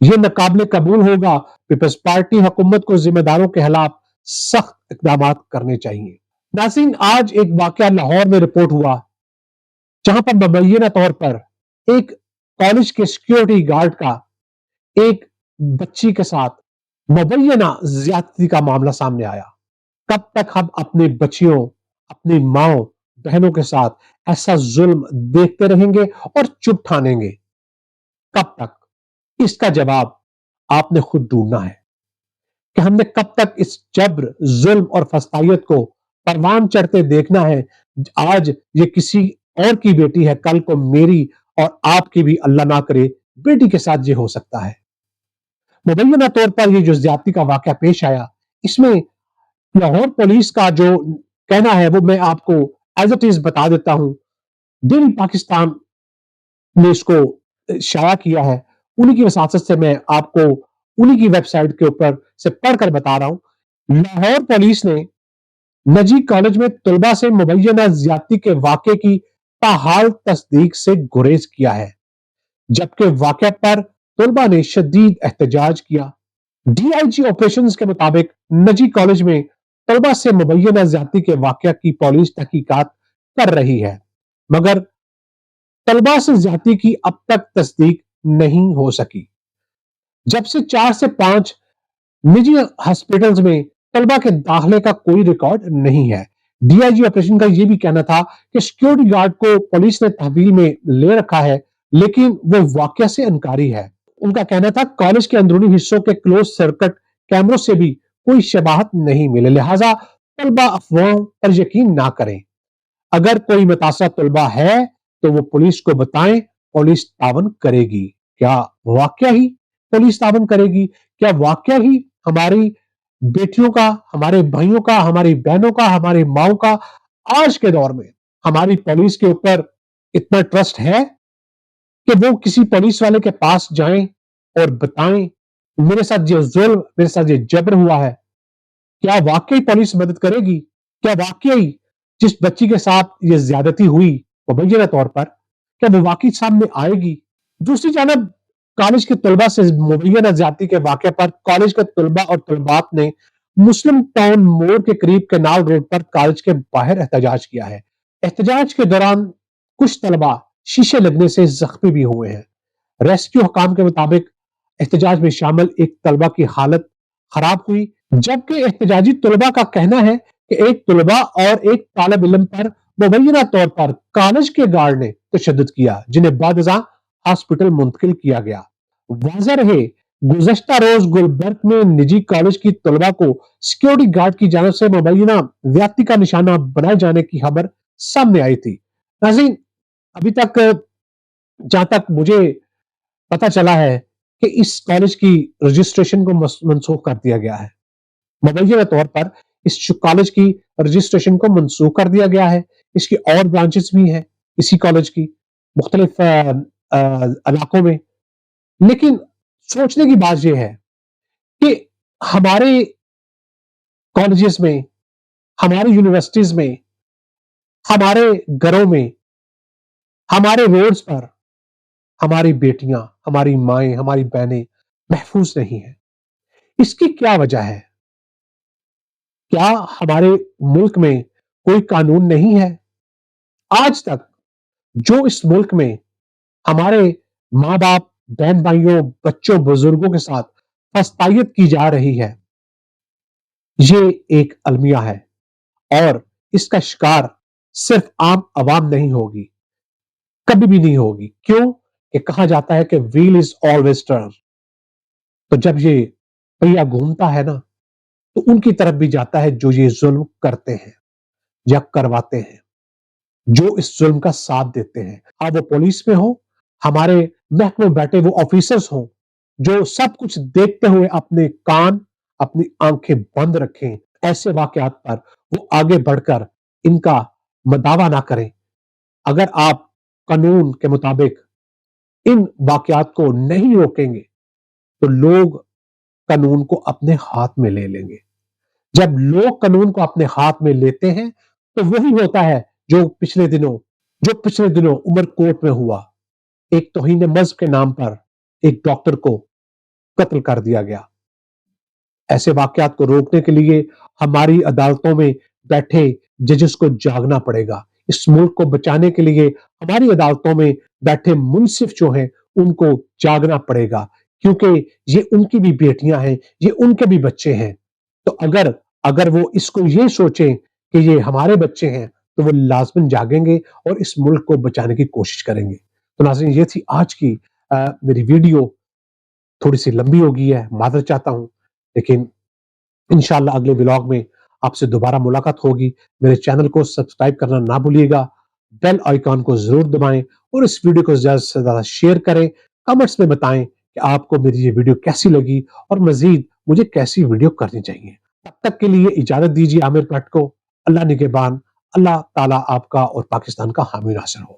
یہ ناقابل قبول ہوگا. پیپلز پارٹی حکومت کو ذمہ داروں کے خلاف سخت اقدامات کرنے چاہیے. ناظرین، آج ایک واقعہ لاہور میں رپورٹ ہوا جہاں پر مبینہ طور پر ایک کالج کے سیکیورٹی گارڈ کا ایک بچی کے ساتھ مبینہ زیادتی کا معاملہ سامنے آیا. کب تک ہم اپنی بچیوں، اپنی ماؤں بہنوں کے ساتھ ایسا ظلم دیکھتے رہیں گے اور چپ ٹھانیں گے؟ کب تک؟ اس کا جواب آپ نے خود ڈھونڈنا ہے کہ ہم نے کب تک اس جبر، ظلم اور فسطائیت کو پروان چڑھتے دیکھنا ہے. آج یہ کسی اور کی بیٹی ہے، کل کو میری اور آپ کی بھی اللہ نہ کرے بیٹی کے ساتھ یہ ہو سکتا ہے. مبینہ طور پر یہ جو زیادتی کا واقعہ پیش آیا، اس میں لاہور پولیس کا جو کہنا ہے وہ میں آپ کو ایز اٹ از بتا دیتا ہوں. ڈیلی پاکستان نے اس کو شائع کیا ہے. انہی کی وساطت سے میں آپ کو انہی کی ویب سائٹ کے اوپر سے پڑھ کر بتا رہا ہوں. لاہور پولیس نے نجی کالج میں طلبہ سے مبینہ زیادتی کے واقعے کی تاحال تصدیق سے گریز کیا ہے، جبکہ واقعہ پر طلبہ نے شدید احتجاج کیا. ڈی آئی جی آپریشنز کے مطابق نجی کالج میں طلبہ سے مبینہ زیادتی کے واقعہ کی پولیس تحقیقات کر رہی ہے، مگر طلبہ سے زیادتی کی اب تک تصدیق نہیں ہو سکی. جب سے 4 سے 5 نجی ہسپتالز میں طلبہ کے داخلے کا کوئی ریکارڈ نہیں ہے. ڈی آئی جی آپریشن کا یہ بھی کہنا تھا کہ سیکیورٹی گارڈ کو پولیس نے تحویل میں لے رکھا ہے، لیکن وہ واقعہ سے انکاری ہے. ان کا کہنا تھا کالج کے اندرونی حصوں کے کلوز سرکٹ کیمروں سے بھی کوئی شباہت نہیں ملے، لہٰذا طلبہ افواہوں پر یقین نہ کریں. اگر کوئی متاثرہ طلبہ ہے تو وہ پولیس کو بتائیں، پولیس تعاون کرے گی. کیا واقعہ ہی پولیس تعاون کرے گی؟ کیا واقعہ ہی ہماری بیٹیوں کا، ہمارے بھائیوں کا، ہماری بہنوں کا، ہماری ماؤں کا آج کے دور میں ہماری پولیس کے اوپر اتنا ٹرسٹ ہے کہ وہ کسی پولیس والے کے پاس جائیں اور بتائیں میرے ساتھ یہ ظلم، میرے ساتھ یہ جبر ہوا ہے؟ کیا واقعی پولیس مدد کرے گی؟ کیا واقعی جس بچی کے ساتھ یہ زیادتی ہوئی مبینہ طور پر کیا وہ واقعی سامنے آئے گی؟ دوسری جانب کالج کے طلبہ سے مبینہ زیادتی کے واقعے پر کالج کے طلبہ اور طلبات نے مسلم ٹاؤن موڑ کے قریب کینال روڈ پر کالج کے باہر احتجاج کیا ہے. احتجاج کے دوران کچھ طلبہ شیشے لگنے سے زخمی بھی ہوئے ہیں. ریسکیو حکام کے مطابق احتجاج میں شامل ایک طلبہ کی حالت خراب ہوئی، جبکہ احتجاجی طلبہ کا کہنا ہے کہ ایک طلبہ اور ایک طالب علم پر مبینہ طور پر کالج کے گارڈ نے تشدد کیا، جنہیں بعد ازاں ہاسپٹل منتقل کیا گیا. واضح رہے گزشتہ روز گلبرگ میں نجی کالج کی طلبہ کو سیکیورٹی گارڈ کی جانب سے مبینہ زیادتی کا نشانہ بنائے جانے کی خبر سامنے آئی تھی. ناظرین، ابھی تک جہاں تک مجھے پتا چلا ہے کہ اس کالج کی رجسٹریشن کو منسوخ کر دیا گیا ہے. مبینہ طور پر اس کالج کی رجسٹریشن کو منسوخ کر دیا گیا ہے. اس کی اور برانچز بھی ہیں اسی کالج کی مختلف علاقوں میں. لیکن سوچنے کی بات یہ ہے کہ ہمارے کالجز میں، ہماری یونیورسٹیز میں، ہمارے گھروں میں، ہمارے روڈز پر ہماری بیٹیاں، ہماری مائیں، ہماری بہنیں محفوظ نہیں ہیں. اس کی کیا وجہ ہے؟ کیا ہمارے ملک میں کوئی قانون نہیں ہے؟ آج تک جو اس ملک میں ہمارے ماں باپ، بہن بھائیوں، بچوں، بزرگوں کے ساتھ فسطائیت کی جا رہی ہے، یہ ایک المیہ ہے اور اس کا شکار صرف عام عوام نہیں ہوگی، کبھی بھی نہیں ہوگی. کیوں کہ کہا جاتا ہے کہ ویل از آلویز ٹرن. تو جب یہ پہیا گھومتا ہے نا تو ان کی طرف بھی جاتا ہے جو یہ ظلم کرتے ہیں یا کرواتے ہیں، جو اس ظلم کا ساتھ دیتے ہیں. اب وہ پولیس میں ہو، ہمارے محکموں بیٹھے وہ آفیسرز ہوں جو سب کچھ دیکھتے ہوئے اپنے کان، اپنی آنکھیں بند رکھیں، ایسے واقعات پر وہ آگے بڑھ کر ان کا مداوا نہ کریں. اگر آپ قانون کے مطابق ان واقعات کو نہیں روکیں گے تو لوگ قانون کو اپنے ہاتھ میں لے لیں گے. جب لوگ قانون کو اپنے ہاتھ میں لیتے ہیں تو وہی ہوتا ہے جو پچھلے دنوں عمر کوٹ میں ہوا. ایک توہین مذہب کے نام پر ایک ڈاکٹر کو قتل کر دیا گیا۔ ایسے واقعات کو روکنے کے لیے ہماری عدالتوں میں بیٹھے ججز کو جاگنا پڑے گا۔ اس ملک کو بچانے کے لیے ہماری عدالتوں میں بیٹھے منصف جو ہیں ان کو جاگنا پڑے گا، کیونکہ یہ ان کی بھی بیٹیاں ہیں، یہ ان کے بھی بچے ہیں۔ تو اگر وہ اس کو یہ سوچیں کہ یہ ہمارے بچے ہیں تو وہ لازماً جاگیں گے اور اس ملک کو بچانے کی کوشش کریں گے۔ تو ناظرین، یہ تھی آج کی میری ویڈیو، تھوڑی سی لمبی ہو گئی ہے، معذرت چاہتا ہوں، لیکن انشاءاللہ اگلے ولاگ میں آپ سے دوبارہ ملاقات ہوگی۔ میرے چینل کو سبسکرائب کرنا نہ بھولیے گا، بیل آئیکن کو ضرور دبائیں اور اس ویڈیو کو زیادہ سے زیادہ شیئر کریں۔ کمنٹس میں بتائیں کہ آپ کو میری یہ ویڈیو کیسی لگی اور مزید مجھے کیسی ویڈیو کرنی چاہیے۔ تب تک کے لیے اجازت دیجیے عامر بٹ کو۔ اللہ نگہبان، اللہ تعالیٰ آپ کا اور پاکستان کا حامی ناصر ہو۔